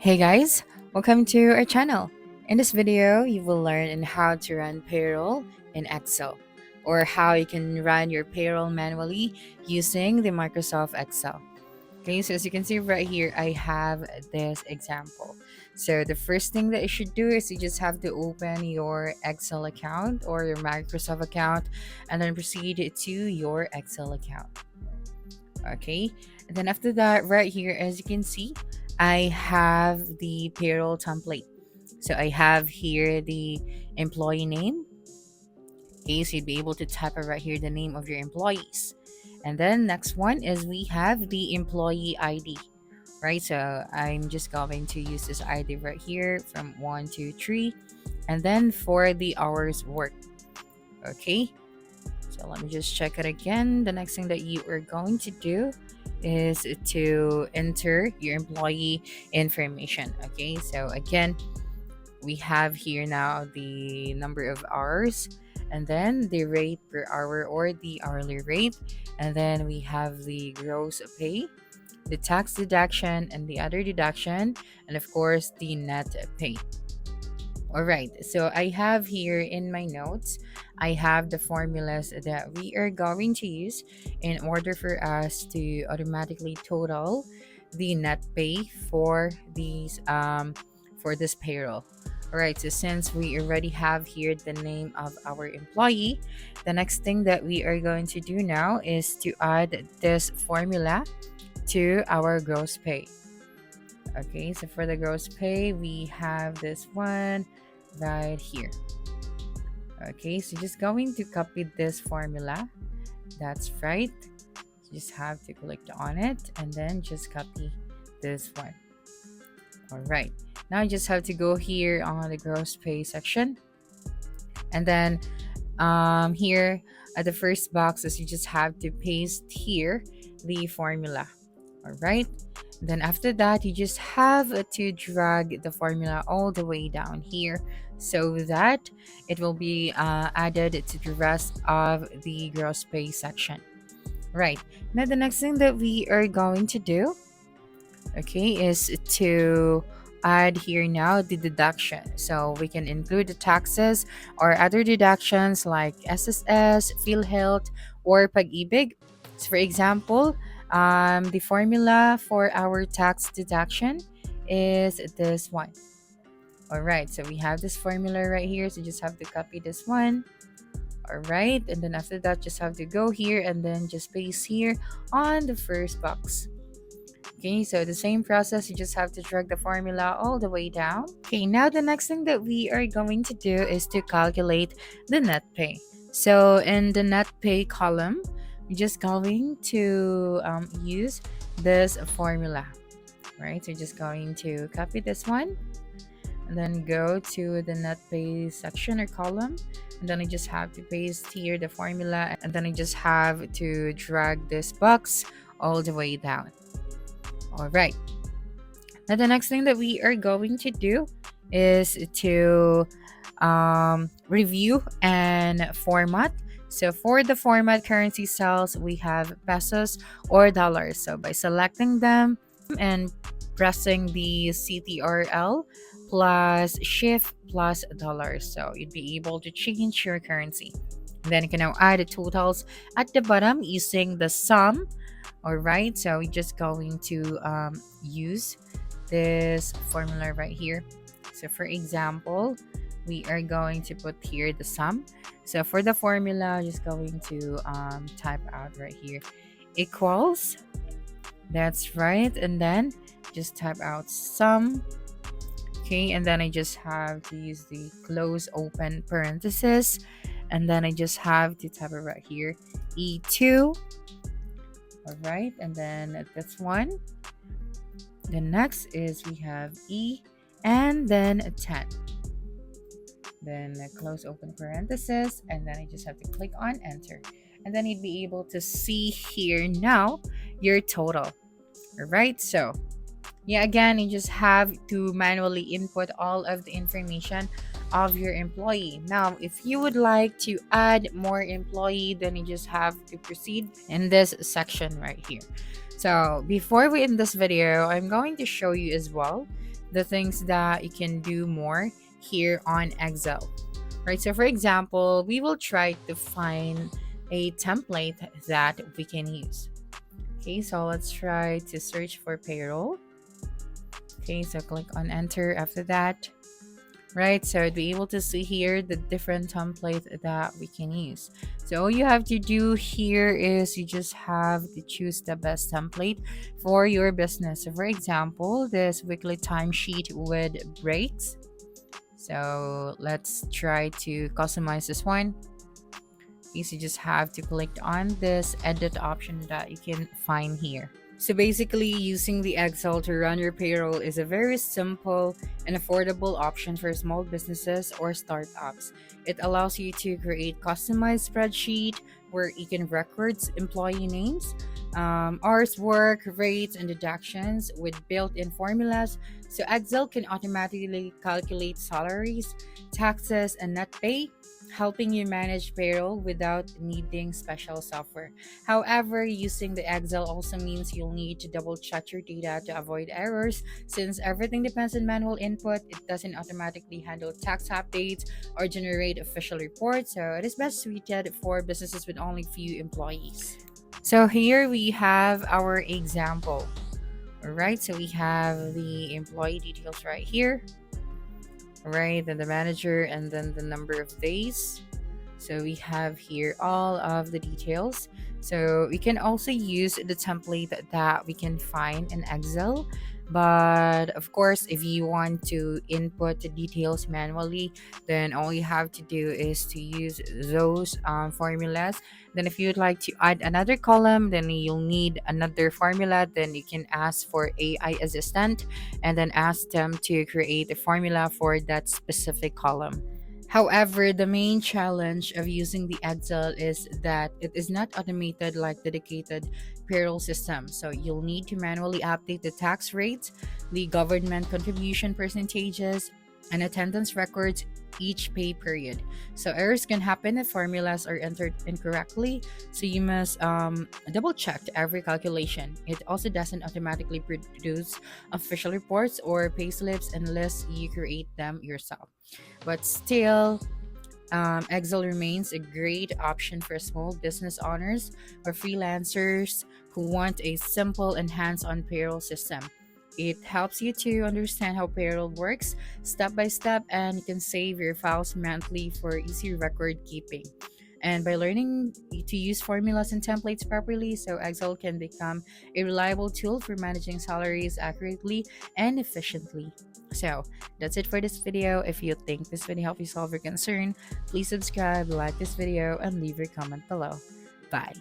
Hey guys, welcome to our channel. In this video, you will learn on how to run payroll in Excel or how you can run your payroll manually using the Microsoft Excel. Okay, so as you can see right here, I have this example. So the first thing that you should do is you just have to open your Excel account or your Microsoft account and then proceed to your Excel account. Okay, and then after that, right here, as you can see, I have the payroll template. So I have here the employee name. Okay, so you'd be able to type it right here the name of your employees. And then next one is we have the employee ID. Right, so I'm just going to use this ID right here from 1 2 3, and then for the hours worked. Okay, so let me just check it again. The next thing that you are going to do is to enter your employee information. Okay, so again, we have here now the number of hours and then the rate per hour or the hourly rate. And then we have the gross pay, the tax deduction and the other deduction, and of course the net pay. All right, so I have here in my notes, I have the formulas that we are going to use in order for us to automatically total the net pay for this payroll. All right, so since we already have here the name of our employee, the next thing that we are going to do now is to add this formula to our gross pay. Okay, so for the gross pay, we have this one right here. Okay, so just going to copy this formula. That's right. You just have to click on it and then just copy this one. All right. Now you just have to go here on the gross pay section. And then here at the first boxes, you just have to paste here the formula. All right. Then after that, you just have to drag the formula all the way down here so that it will be added to the rest of the gross pay section. Right. Now the next thing that we are going to do, okay, is to add here now the deduction. So we can include the taxes or other deductions like SSS, PhilHealth, or Pag-ibig. So for example, the formula for our tax deduction is this one. All right, so we have this formula right here. So just have to copy this one. All right, and then after that, just have to go here and then just paste here on the first box. Okay, so the same process, you just have to drag the formula all the way down. Okay, now the next thing that we are going to do is to calculate the net pay. So in the net pay column, we're just going to use this formula, right? So just going to copy this one and then go to the net pay section or column. And then I just have to paste here the formula and then I just have to drag this box all the way down. All right. Now, the next thing that we are going to do is to review and format. So, for the format currency cells, we have pesos or dollars. So, by selecting them and pressing the CTRL plus shift plus dollars, so you'd be able to change your currency. Then you can now add the totals at the bottom using the sum. All right, so we're just going to use this formula right here. So for example, we are going to put here the sum. So for the formula, just going to type out right here equals. That's right, and then just type out sum. Okay, and then I just have to use the close open parenthesis, and then I just have to type it right here E2. All right, and then that's one. The next is we have E and then a 10. Then close open parenthesis, and then I just have to click on enter. And then you'd be able to see here now your total. All right, so yeah, again, you just have to manually input all of the information of your employee. Now, if you would like to add more employee, then you just have to proceed in this section right here. So before we end this video, I'm going to show you as well the things that you can do more here on Excel. Right? So for example, we will try to find a template that we can use. Okay, so let's try to search for payroll. Okay, so click on enter after that. Right, so to be able to see here the different templates that we can use. So all you have to do here is you just have to choose the best template for your business. So for example, this weekly timesheet with breaks. So let's try to customize this one. You just have to click on this edit option that you can find here. So basically, using the Excel to run your payroll is a very simple and affordable option for small businesses or startups. It allows you to create customized spreadsheet where you can record employee names, hours work, rates, and deductions with built-in formulas. So Excel can automatically calculate salaries, taxes, and net pay, helping you manage payroll without needing special software. However, using the Excel also means you'll need to double check your data to avoid errors. Since everything depends on manual input, it doesn't automatically handle tax updates or generate official reports, so it is best suited for businesses with only few employees. So here we have our example. All right, so we have the employee details right here, right? Then the manager, and then the number of days. So we have here all of the details. So we can also use the template that we can find in Excel. But of course, if you want to input the details manually, then all you have to do is to use those formulas. Then if you'd like to add another column, then you'll need another formula. Then you can ask for AI assistant and then ask them to create a formula for that specific column. However, the main challenge of using the Excel is that it is not automated like dedicated payroll system. So you'll need to manually update the tax rates, the government contribution percentages, and attendance records each pay period. So errors can happen if formulas are entered incorrectly. So you must double check every calculation. It also doesn't automatically produce official reports or pay slips unless you create them yourself. But still, Excel remains a great option for small business owners or freelancers who want a simple and hands on payroll system. It helps you to understand how payroll works step by step, and you can save your files monthly for easy record keeping. And by learning to use formulas and templates properly, so Excel can become a reliable tool for managing salaries accurately and efficiently. So that's it for this video. If you think this video helped you solve your concern, please subscribe, like this video, and leave your comment below. Bye.